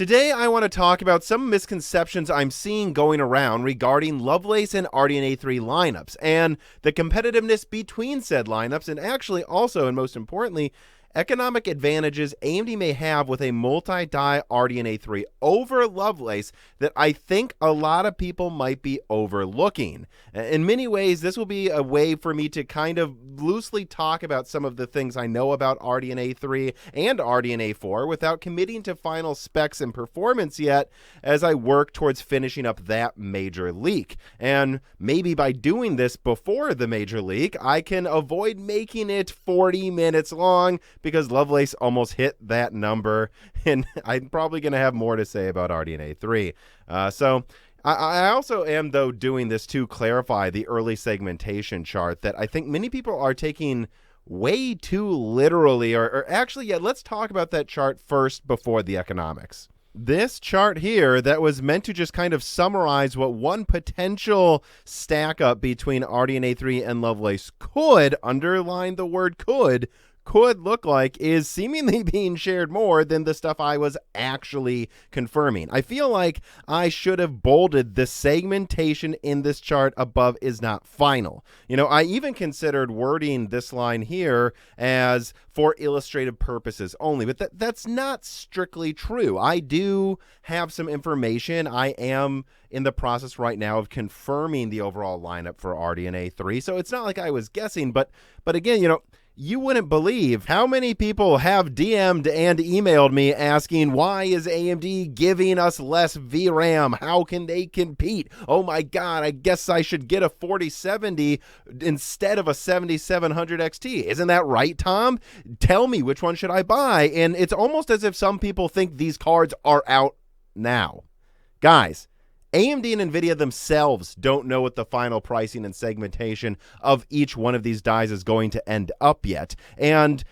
Today, I want to talk about some misconceptions I'm seeing going around regarding Lovelace and RDNA 3 lineups, and the competitiveness between said lineups, and actually also, and most importantly, economic advantages AMD may have with a multi-die RDNA 3 over Lovelace that I think a lot of people might be overlooking. In many ways, this will be a way for me to kind of loosely talk about some of the things I know about RDNA 3 and RDNA 4 without committing to final specs and performance yet, as I work towards finishing up that major leak. And maybe by doing this before the major leak, I can avoid making it 40 minutes long, because Lovelace almost hit that number, and I'm probably going to have more to say about RDNA 3. So I also am, though, doing this to clarify the early segmentation chart that I think many people are taking way too literally, or actually, yeah, let's talk about that chart first before the economics. This chart here that was meant to just kind of summarize what one potential stack up between RDNA 3 and Lovelace could, underline the word could look like, is seemingly being shared more than the stuff I was actually confirming. I feel like I should have bolded the segmentation in this chart above is not final. You know, I even considered wording this line here as for illustrative purposes only, but that's not strictly true. I do have some information. I am in the process right now of confirming the overall lineup for RDNA 3, so it's not like I was guessing, but again, you know, you wouldn't believe how many people have DM'd and emailed me asking, why is AMD giving us less VRAM? How can they compete? Oh my God, I guess I should get a 4070 instead of a 7700 XT. Isn't that right, Tom? Tell me, which one should I buy? And it's almost as if some people think these cards are out now. Guys, AMD and Nvidia themselves don't know what the final pricing and segmentation of each one of these dies is going to end up yet. And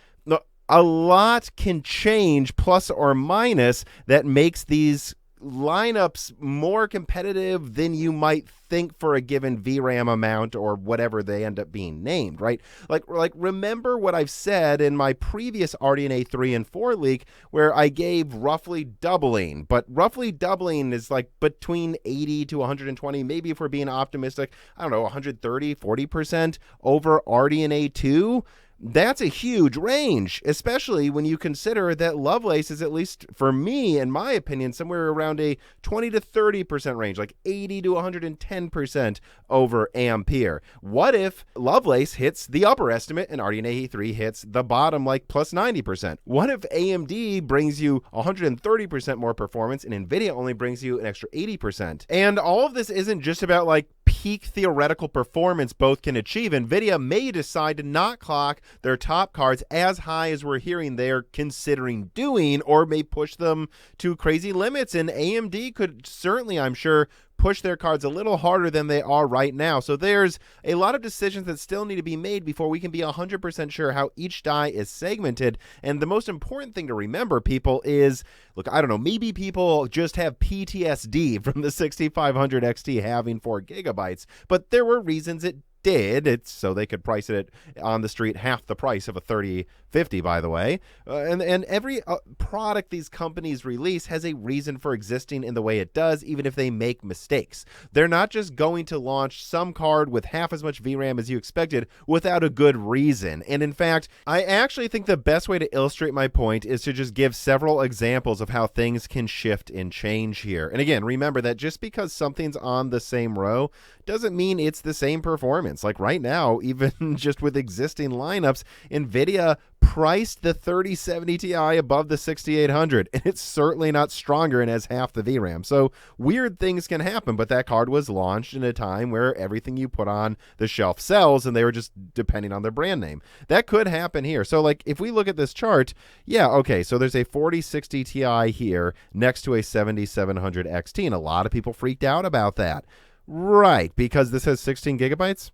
a lot can change, plus or minus, that makes these lineups more competitive than you might think for a given VRAM amount or whatever they end up being named, right? Like remember what I've said in my previous RDNA 3 and 4 leak where I gave roughly doubling, but roughly doubling is like between 80 to 120, maybe if we're being optimistic, I don't know, 130, 40% over RDNA 2. That's a huge range, especially when you consider that Lovelace is, at least for me, in my opinion, somewhere around a 20 to 30% range, like 80 to 110% over Ampere. What if Lovelace hits the upper estimate and RDNA 3 hits the bottom, like plus 90%? What if AMD brings you 130% more performance and Nvidia only brings you an extra 80%? And all of this isn't just about like peak theoretical performance both can achieve. Nvidia may decide to not clock their top cards as high as we're hearing they're considering doing, or may push them to crazy limits, and AMD could certainly, I'm sure, push their cards a little harder than they are right now. So there's a lot of decisions that still need to be made before we can be 100% sure how each die is segmented. And the most important thing to remember, people, is, look, I don't know, maybe people just have PTSD from the 6500 XT having 4 gigabytes, but there were reasons it did. It's so they could price it on the street half the price of a 3050, by the way. And every product these companies release has a reason for existing in the way it does, even if they make mistakes. They're not just going to launch some card with half as much VRAM as you expected without a good reason. And in fact, I actually think the best way to illustrate my point is to just give several examples of how things can shift and change here. And again, remember that just because something's on the same row doesn't mean it's the same performance. Like right now, even just with existing lineups, Nvidia priced the 3070 Ti above the 6800, and it's certainly not stronger and has half the VRAM. So weird things can happen, but that card was launched in a time where everything you put on the shelf sells, and they were just depending on their brand name. That could happen here. So like if we look at this chart, yeah, okay, so there's a 4060 Ti here next to a 7700 XT, and a lot of people freaked out about that. Right, because this has 16 gigabytes?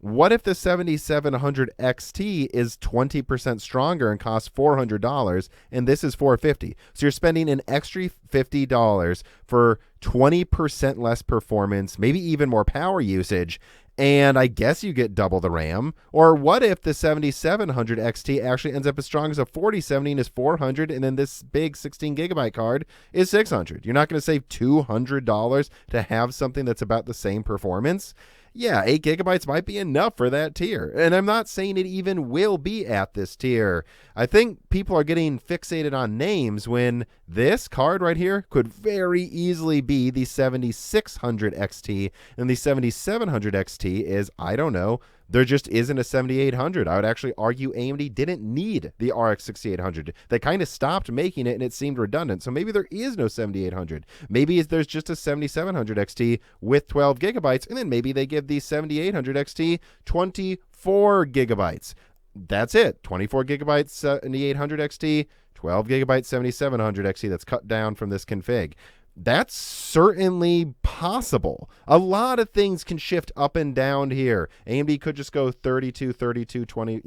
What if the 7700 XT is 20% stronger and costs $400, and this is $450? So you're spending an extra $50 for 20% less performance, maybe even more power usage, and I guess you get double the RAM? Or what if the 7700 XT actually ends up as strong as a 4070 and is 400, and then this big 16 gigabyte card is 600? You're not going to save $200 to have something that's about the same performance? Yeah, 8 gigabytes might be enough for that tier. And I'm not saying it even will be at this tier. I think people are getting fixated on names when this card right here could very easily be the 7600 XT, and the 7700 XT is, I don't know, there just isn't a 7800. I would actually argue AMD didn't need the RX 6800. They kind of stopped making it and it seemed redundant. So maybe there is no 7800. Maybe there's just a 7700 XT with 12 gigabytes, and then maybe they give the 7800 XT 24 gigabytes. That's it. 24 gigabytes 7800 XT, 12 gigabytes 7700 XT. That's cut down from this config. That's certainly possible. A lot of things can shift up and down here. AMD could just go 32, 32, 20,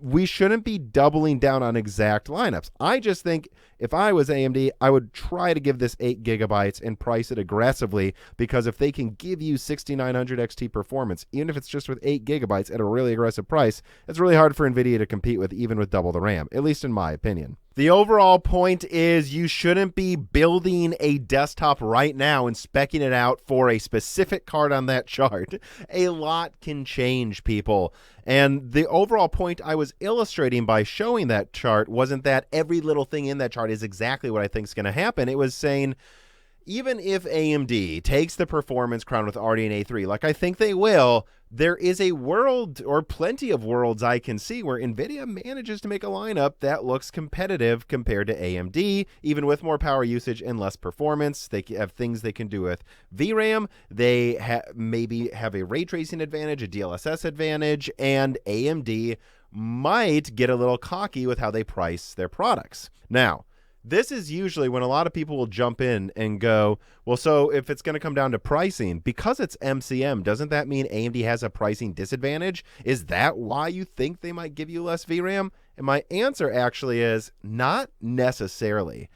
we shouldn't be doubling down on exact lineups. I just think if I was AMD, I would try to give this 8 gigabytes and price it aggressively, because if they can give you 6900 XT performance, even if it's just with 8 gigabytes at a really aggressive price, it's really hard for Nvidia to compete with, even with double the RAM, at least in my opinion. The overall point is you shouldn't be building a desktop right now and speccing it out for a specific card on that chart. A lot can change, people. And the overall point I was illustrating by showing that chart wasn't that every little thing in that chart is exactly what I think is going to happen. It was saying, even if AMD takes the performance crown with RDNA 3, like I think they will, there is a world, or plenty of worlds I can see, where Nvidia manages to make a lineup that looks competitive compared to AMD, even with more power usage and less performance. They have things they can do with VRAM. They maybe have a ray tracing advantage, a DLSS advantage, and AMD might get a little cocky with how they price their products. Now, this is usually when a lot of people will jump in and go, well, so if it's going to come down to pricing, because it's MCM, doesn't that mean AMD has a pricing disadvantage? Is that why you think they might give you less VRAM? And my answer actually is not necessarily.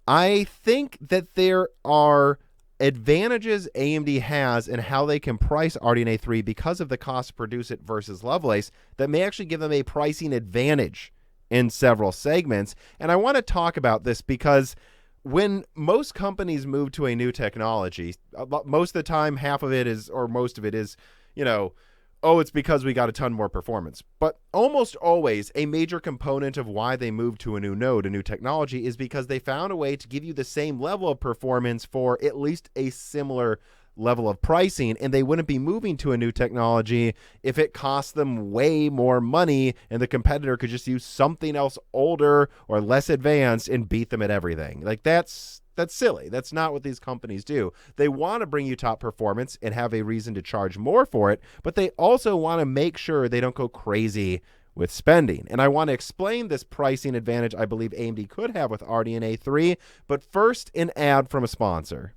I think that there are advantages AMD has in how they can price RDNA 3 because of the cost to produce it versus Lovelace that may actually give them a pricing advantage in several segments. And I want to talk about this because when most companies move to a new technology, most of the time, half of it is, or most of it is, oh, it's because we got a ton more performance. But almost always a major component of why they move to a new node, a new technology, is because they found a way to give you the same level of performance for at least a similar level of pricing, and they wouldn't be moving to a new technology if it cost them way more money and the competitor could just use something else older or less advanced and beat them at everything. Like that's silly. That's not what these companies do. They want to bring you top performance and have a reason to charge more for it, but they also want to make sure they don't go crazy with spending. And I want to explain this pricing advantage I believe AMD could have with RDNA 3, but first, an ad from a sponsor.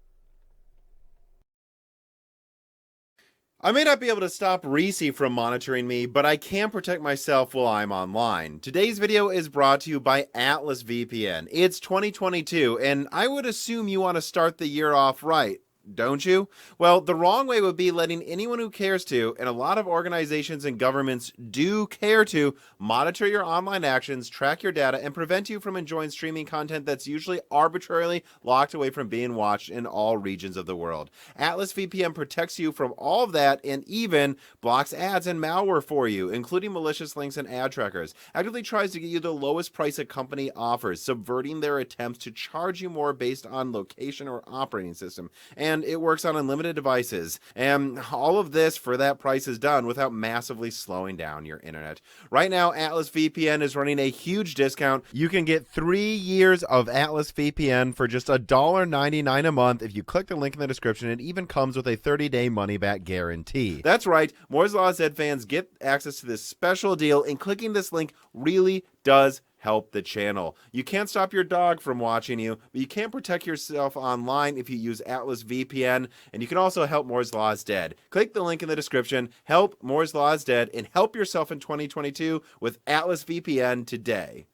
I may not be able to stop Reese from monitoring me, but I can protect myself while I'm online. Today's video is brought to you by Atlas VPN. It's 2022, and I would assume you want to start the year off right, don't you? Well, the wrong way would be letting anyone who cares to, and a lot of organizations and governments do care to, monitor your online actions, track your data, and prevent you from enjoying streaming content that's usually arbitrarily locked away from being watched in all regions of the world. Atlas VPN protects you from all of that and even blocks ads and malware for you, including malicious links and ad trackers. Actively tries to get you the lowest price a company offers, subverting their attempts to charge you more based on location or operating system. And it works on unlimited devices, and all of this for that price is done without massively slowing down your internet. Right now, Atlas VPN is running a huge discount. You can get 3 years of Atlas VPN for just $1.99 a month if you click the link in the description. It even comes with a 30-day money-back guarantee. That's right, Moore's Law Z fans get access to this special deal, and clicking this link really does help the channel. You can't stop your dog from watching you, but you can protect yourself online if you use Atlas VPN, and you can also help Moore's Law is Dead. Click the link in the description, help Moore's Law is Dead, and help yourself in 2022 with Atlas VPN today.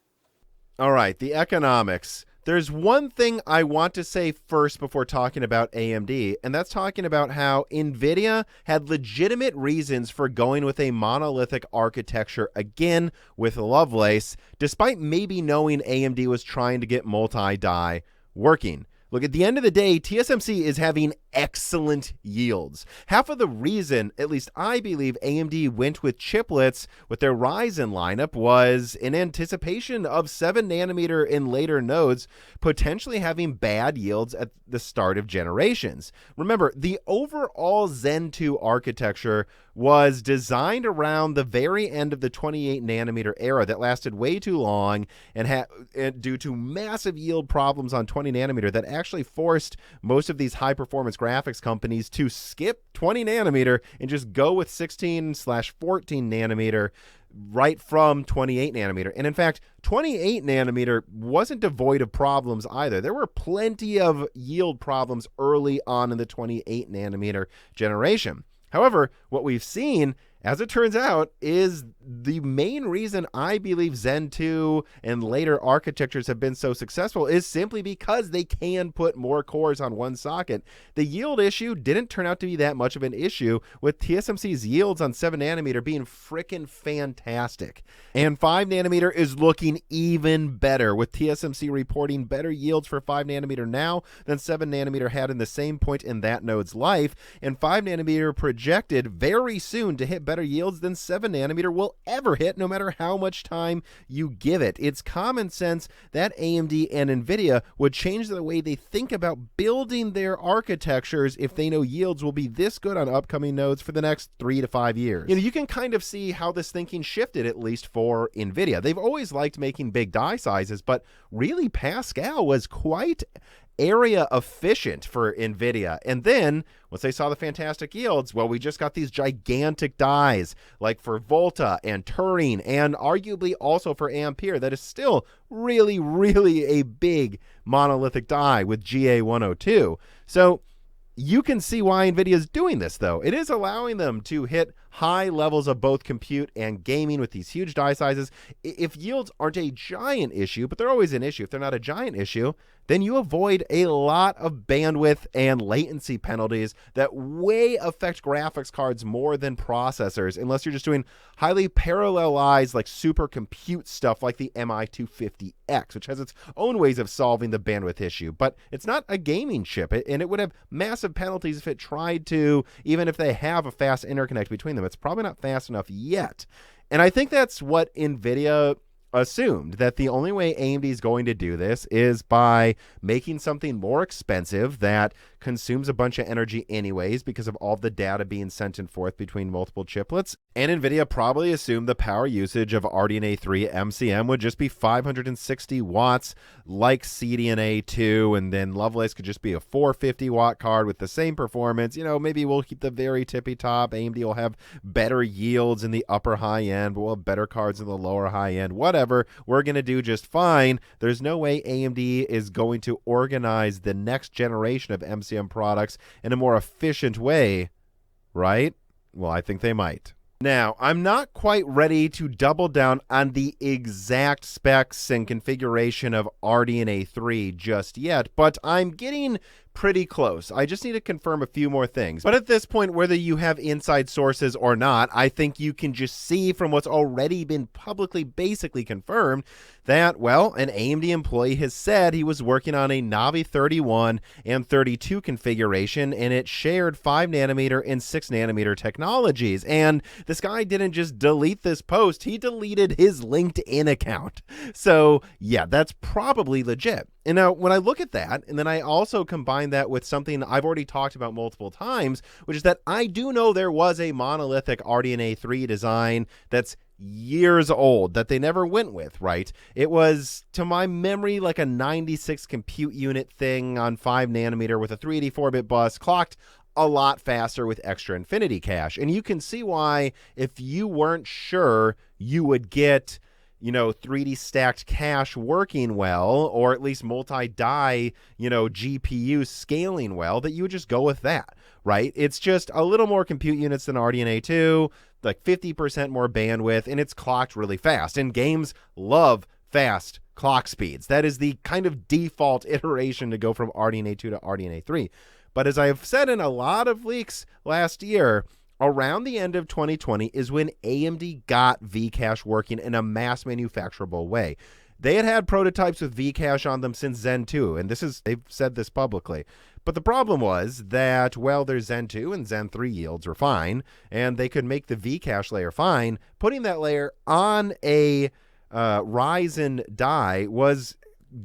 All right, the economics. There's one thing I want to say first before talking about AMD, and that's talking about how Nvidia had legitimate reasons for going with a monolithic architecture again with Lovelace, despite maybe knowing AMD was trying to get multi-die working. Look, at the end of the day, TSMC is having excellent yields. Half of the reason, at least I believe, AMD went with chiplets with their Ryzen lineup was in anticipation of 7 nanometer and later nodes potentially having bad yields at the start of generations. Remember, the overall Zen 2 architecture was designed around the very end of the 28 nanometer era that lasted way too long and due to massive yield problems on 20 nanometer that actually forced most of these high performance graphics companies to skip 20 nanometer and just go with 16/14 nanometer right from 28 nanometer. And in fact, 28 nanometer wasn't devoid of problems either. There were plenty of yield problems early on in the 28 nanometer generation. However, what we've seen, as it turns out, is the main reason I believe Zen 2 and later architectures have been so successful is simply because they can put more cores on one socket. The yield issue didn't turn out to be that much of an issue, with TSMC's yields on 7 nanometer being frickin' fantastic. And 5 nanometer is looking even better, with TSMC reporting better yields for 5 nanometer now than 7 nanometer had in the same point in that node's life, and 5 nanometer projected very soon to hit better yields than 7 nanometer will ever hit, no matter how much time you give it. It's common sense that AMD and Nvidia would change the way they think about building their architectures if they know yields will be this good on upcoming nodes for the next 3 to 5 years. You can kind of see how this thinking shifted, at least for Nvidia. They've always liked making big die sizes, but really Pascal was quite area efficient for Nvidia. And then once they saw the fantastic yields, well, we just got these gigantic dies like for Volta and Turing, and arguably also for Ampere. That is still really, really a big monolithic die with GA102. So you can see why Nvidia is doing this, though. It is allowing them to hit high levels of both compute and gaming with these huge die sizes. If yields aren't a giant issue, but they're always an issue, if they're not a giant issue, then you avoid a lot of bandwidth and latency penalties that way affect graphics cards more than processors, unless you're just doing highly parallelized, like super compute stuff like the MI250X, which has its own ways of solving the bandwidth issue. But it's not a gaming chip, and it would have massive penalties if it tried to, even if they have a fast interconnect between them. It's probably not fast enough yet. And I think that's what Nvidia assumed, that the only way AMD is going to do this is by making something more expensive that consumes a bunch of energy anyways because of all the data being sent and forth between multiple chiplets. And Nvidia probably assumed the power usage of RDNA 3 MCM would just be 560 watts like CDNA 2, and then Lovelace could just be a 450 watt card with the same performance. Maybe we'll keep the very tippy top. AMD will have better yields in the upper high end, but we'll have better cards in the lower high end. Whatever, we're going to do just fine. There's no way AMD is going to organize the next generation of MCM products in a more efficient way, right? Well, I think they might. Now, I'm not quite ready to double down on the exact specs and configuration of RDNA 3 just yet, but I'm getting pretty close. I just need to confirm a few more things. But at this point, whether you have inside sources or not, I think you can just see from what's already been publicly basically confirmed that, well, an AMD employee has said he was working on a Navi 31 and 32 configuration, and it shared 5 nanometer and 6 nanometer technologies. And this guy didn't just delete this post, he deleted his LinkedIn account. So yeah, that's probably legit. And now when I look at that, and then I also combine that with something I've already talked about multiple times, which is that I do know there was a monolithic RDNA 3 design that's years old that they never went with, right? It was, to my memory, like a 96 compute unit thing on 5 nanometer with a 384-bit bus, clocked a lot faster with extra infinity cache. And you can see why, if you weren't sure you would get 3D stacked cache working well, or at least multi-die, GPU scaling well, that you would just go with that, right? It's just a little more compute units than RDNA 2, like 50% more bandwidth, and it's clocked really fast. And games love fast clock speeds. That is the kind of default iteration to go from RDNA 2 to RDNA 3. But as I've said in a lot of leaks last year, around the end of 2020 is when AMD got Vcache working in a mass manufacturable way. They had prototypes with Vcache on them since Zen 2, and they've said this publicly. But the problem was that, well, their Zen 2 and Zen 3 yields were fine, and they could make the Vcache layer fine. Putting that layer on a Ryzen die was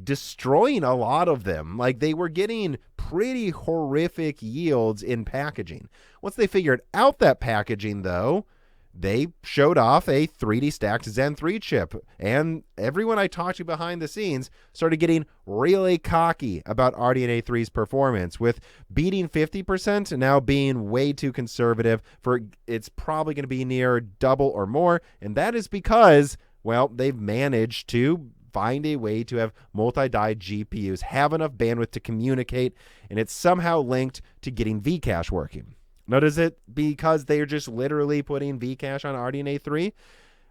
destroying a lot of them. Like, they were getting pretty horrific yields in packaging. Once they figured out that packaging, though, they showed off a 3D stacked Zen 3 chip, and everyone I talked to behind the scenes started getting really cocky about RDNA 3's performance, with beating 50% and now being way too conservative for it's probably going to be near double or more, and that is because, well, they've managed to find a way to have multi-die GPUs have enough bandwidth to communicate, and it's somehow linked to getting Vcache working. Now, is it because they are just literally putting Vcache on RDNA 3?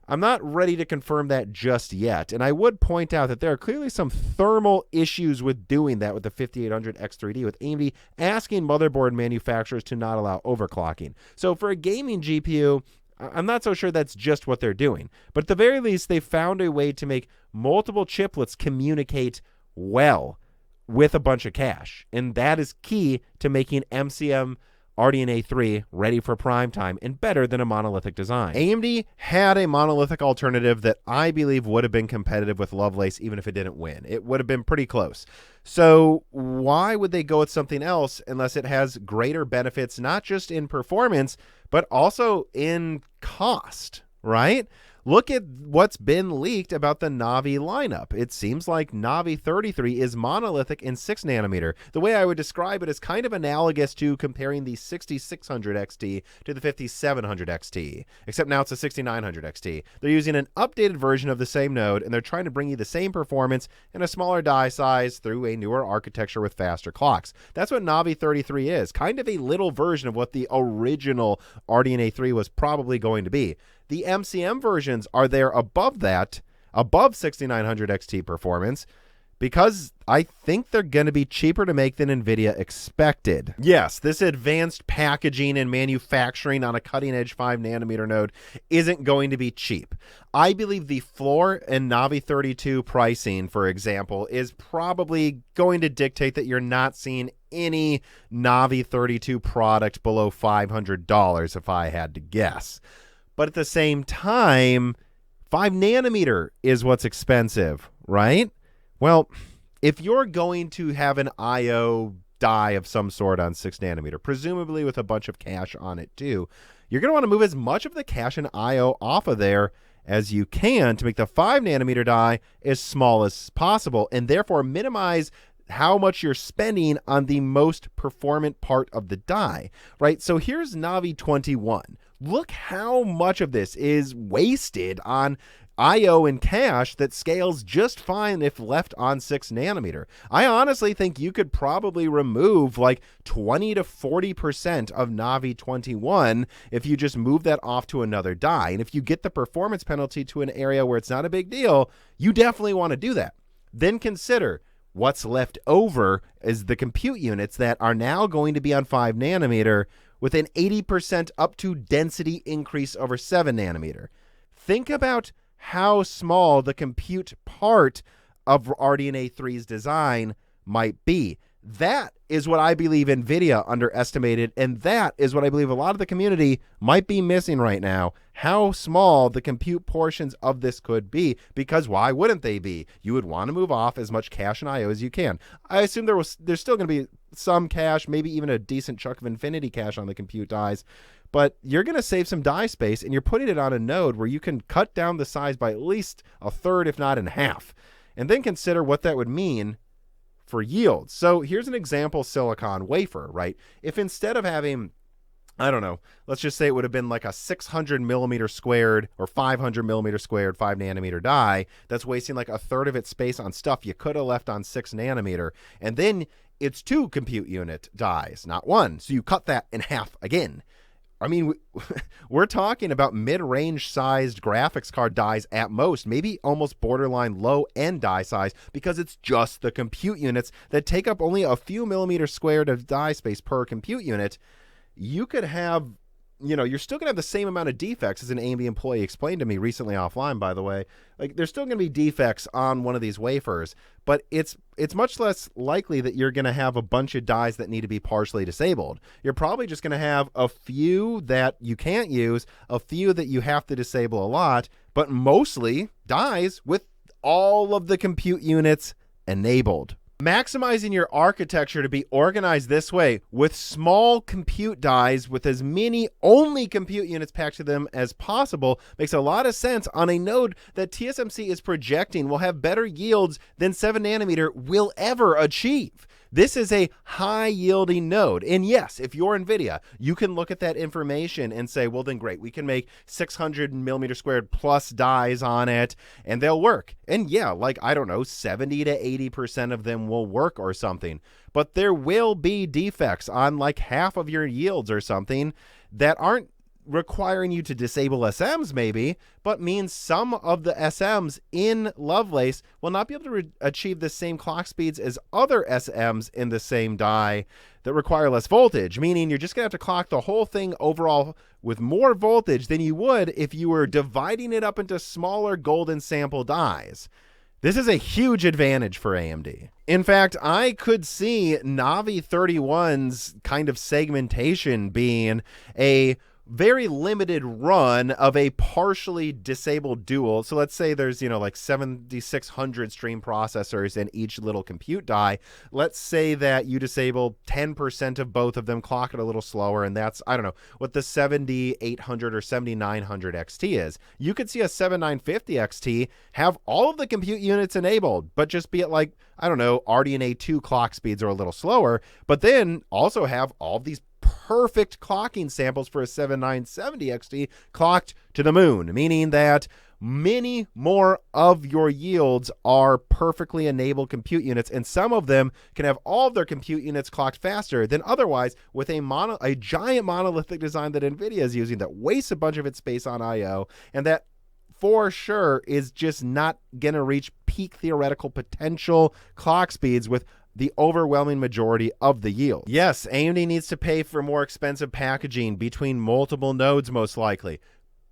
I'm not ready to confirm that just yet, and I would point out that there are clearly some thermal issues with doing that with the 5800X3D, with AMD asking motherboard manufacturers to not allow overclocking. So for a gaming GPU, I'm not so sure that's just what they're doing. But at the very least, they found a way to make multiple chiplets communicate well with a bunch of cache. And that is key to making MCM RDNA 3 ready for prime time and better than a monolithic design. AMD had a monolithic alternative that I believe would have been competitive with Lovelace even if it didn't win. It would have been pretty close. So why would they go with something else unless it has greater benefits, not just in performance, but also in cost, right? Look at what's been leaked about the Navi lineup. It seems like Navi 33 is monolithic in 6 nanometer. The way I would describe it is kind of analogous to comparing the 6600 XT to the 5700 XT, except now it's a 6900 XT. They're using an updated version of the same node, and they're trying to bring you the same performance in a smaller die size through a newer architecture with faster clocks. That's what Navi 33 is, kind of a little version of what the original RDNA 3 was probably going to be. The MCM versions are there above that, above 6900 XT performance, because I think they're going to be cheaper to make than Nvidia expected. Yes, this advanced packaging and manufacturing on a cutting-edge 5 nanometer node isn't going to be cheap. I believe the floor in Navi 32 pricing, for example, is probably going to dictate that you're not seeing any Navi 32 product below $500 if I had to guess. But at the same time, 5 nanometer is what's expensive, right? Well, if you're going to have an I/O die of some sort on 6 nanometer, presumably with a bunch of cache on it too, you're going to want to move as much of the cache and I/O off of there as you can to make the 5 nanometer die as small as possible, and therefore minimize how much you're spending on the most performant part of the die, right? So here's Navi 21. Look how much of this is wasted on I/O and cache that scales just fine if left on 6 nanometer. I honestly think you could probably remove like 20 to 40% of Navi 21 if you just move that off to another die. And if you get the performance penalty to an area where it's not a big deal, you definitely want to do that. Then consider what's left over is the compute units that are now going to be on 5 nanometer with an 80% up to density increase over 7 nanometer. Think about how small the compute part of RDNA 3's design might be. That is what I believe Nvidia underestimated, and that is what I believe a lot of the community might be missing right now, how small the compute portions of this could be, because why wouldn't they be? You would want to move off as much cache and I/O as you can. I assume there's still going to be some cache, maybe even a decent chunk of infinity cache on the compute dies, but you're going to save some die space, and you're putting it on a node where you can cut down the size by at least a third, if not in half. And then consider what that would mean for yields. So here's an example silicon wafer, right? If instead of having, I don't know, let's just say it would have been like a 600 millimeter squared or 500 millimeter squared 5 nanometer die that's wasting like a third of its space on stuff you could have left on 6 nanometer, and then it's 2 compute unit dies, not 1. So you cut that in half again. I mean, we're talking about mid-range sized graphics card dies at most, maybe almost borderline low-end die size, because it's just the compute units that take up only a few millimeters squared of die space per compute unit. You could have, you're still going to have the same amount of defects, as an AMD employee explained to me recently offline, by the way. Like, there's still going to be defects on one of these wafers, but it's much less likely that you're going to have a bunch of dies that need to be partially disabled. You're probably just going to have a few that you can't use, a few that you have to disable a lot, but mostly dies with all of the compute units enabled. Maximizing your architecture to be organized this way, with small compute dies with as many only compute units packed to them as possible, makes a lot of sense on a node that TSMC is projecting will have better yields than 7 nanometer will ever achieve. This is a high-yielding node. And yes, if you're Nvidia, you can look at that information and say, well, then great, we can make 600 millimeter squared plus dies on it, and they'll work. And yeah, like, I don't know, 70 to 80% of them will work or something. But there will be defects on like half of your yields or something that aren't requiring you to disable SMs maybe, but means some of the SMs in Lovelace will not be able to achieve the same clock speeds as other SMs in the same die that require less voltage, meaning you're just going to have to clock the whole thing overall with more voltage than you would if you were dividing it up into smaller golden sample dies. This is a huge advantage for AMD. In fact, I could see Navi 31's kind of segmentation being a very limited run of a partially disabled dual. So let's say there's, like 7,600 stream processors in each little compute die. Let's say that you disable 10% of both of them, clock it a little slower, and that's, I don't know, what the 7800 or 7900 XT is. You could see a 7950 XT have all of the compute units enabled, but just be at like, I don't know, RDNA 2 clock speeds are a little slower, but then also have all of these perfect clocking samples for a 7970 XT clocked to the moon, meaning that many more of your yields are perfectly enabled compute units, and some of them can have all of their compute units clocked faster than otherwise with a giant monolithic design that Nvidia is using that wastes a bunch of its space on I/O, and that for sure is just not going to reach peak theoretical potential clock speeds with the overwhelming majority of the yield. Yes, AMD needs to pay for more expensive packaging between multiple nodes most likely,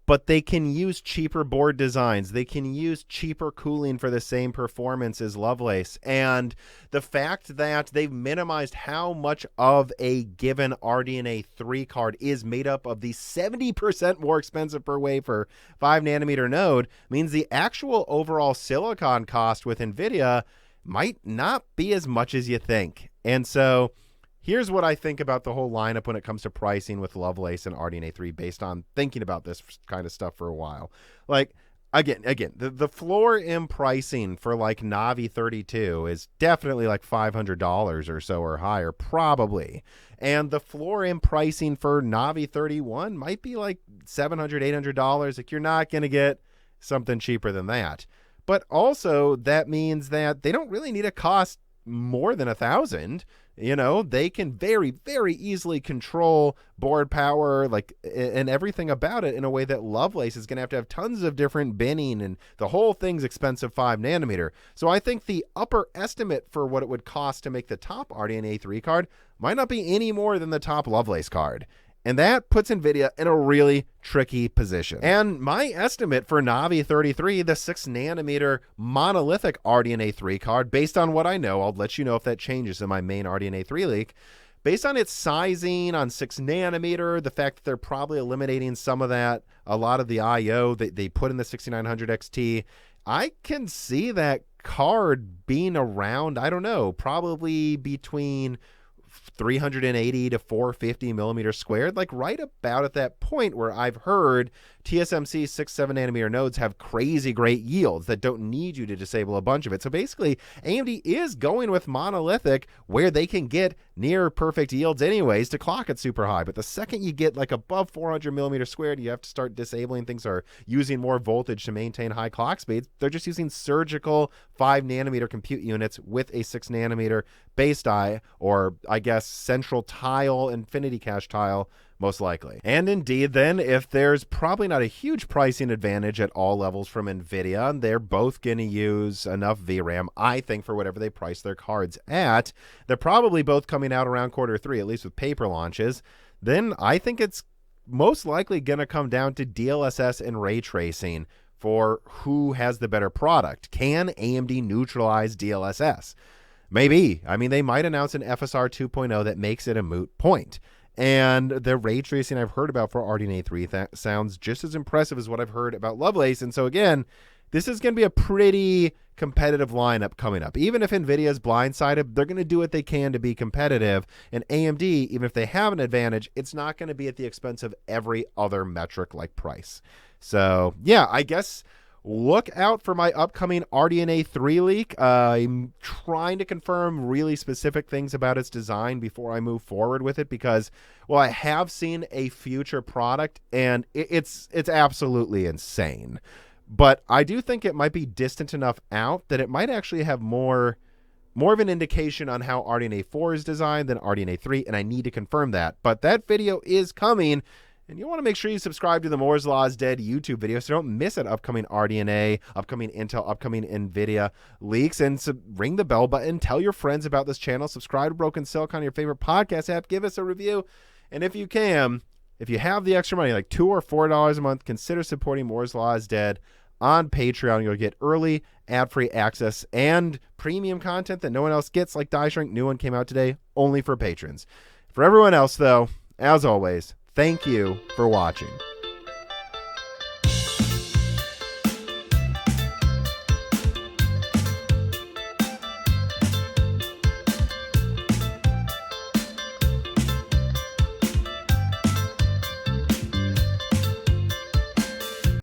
but they can use cheaper board designs. They can use cheaper cooling for the same performance as Lovelace. And the fact that they've minimized how much of a given RDNA 3 card is made up of the 70% more expensive per wafer 5 nanometer node means the actual overall silicon cost with Nvidia might not be as much as you think. And so here's what I think about the whole lineup when it comes to pricing with Lovelace and RDNA 3 based on thinking about this kind of stuff for a while. Like, again, the floor in pricing for like Navi 32 is definitely like $500 or so or higher, probably. And the floor in pricing for Navi 31 might be like $700, $800. Like, you're not going to get something cheaper than that. But also that means that they don't really need to cost more than $1,000. They can very, very easily control board power, like, and everything about it in a way that Lovelace is going to have tons of different binning, and the whole thing's expensive 5 nanometer. So I think the upper estimate for what it would cost to make the top RDNA 3 card might not be any more than the top Lovelace card. And that puts Nvidia in a really tricky position. And my estimate for Navi 33, the 6 nanometer monolithic RDNA 3 card, based on what I know, I'll let you know if that changes in my main RDNA 3 leak, based on its sizing on 6 nanometer, the fact that they're probably eliminating some of that, a lot of the I/O that they put in the 6900 XT, I can see that card being around, I don't know, probably between 380 to 450 millimeters squared, like right about at that point where I've heard TSMC 6-7 nanometer nodes have crazy great yields that don't need you to disable a bunch of it. So basically, AMD is going with monolithic where they can get near perfect yields anyways to clock it super high. But the second you get like above 400 millimeters squared, you have to start disabling things or using more voltage to maintain high clock speeds. They're just using surgical 5 nanometer compute units with a 6 nanometer base die, or I guess central tile infinity cache tile most likely. And indeed, then, if there's probably not a huge pricing advantage at all levels from Nvidia, and they're both going to use enough VRAM, I think, for whatever they price their cards at, they're probably both coming out around Q3, at least with paper launches, then I think it's most likely going to come down to DLSS and ray tracing for who has the better product. Can AMD neutralize DLSS? Maybe. I mean, they might announce an FSR 2.0 that makes it a moot point. And the ray tracing I've heard about for RDNA 3 sounds just as impressive as what I've heard about Lovelace. And so again, this is going to be a pretty competitive lineup coming up. Even if Nvidia is blindsided, they're going to do what they can to be competitive. And AMD, even if they have an advantage, it's not going to be at the expense of every other metric like price. So yeah, I guess look out for my upcoming RDNA 3 leak. I'm trying to confirm really specific things about its design before I move forward with it because, well, I have seen a future product and it's absolutely insane. But I do think it might be distant enough out that it might actually have more of an indication on how RDNA 4 is designed than RDNA 3, and I need to confirm that. But that video is coming. And you want to make sure you subscribe to the Moore's Law is Dead YouTube video so don't miss an upcoming RDNA, upcoming Intel, upcoming Nvidia leaks. And ring the bell button. Tell your friends about this channel. Subscribe to Broken Silk on your favorite podcast app. Give us a review. And if you can, if you have the extra money, like $2 or $4 a month, consider supporting Moore's Law is Dead on Patreon. You'll get early, ad-free access and premium content that no one else gets, like Die Shrink. New one came out today, only for patrons. For everyone else, though, as always, thank you for watching.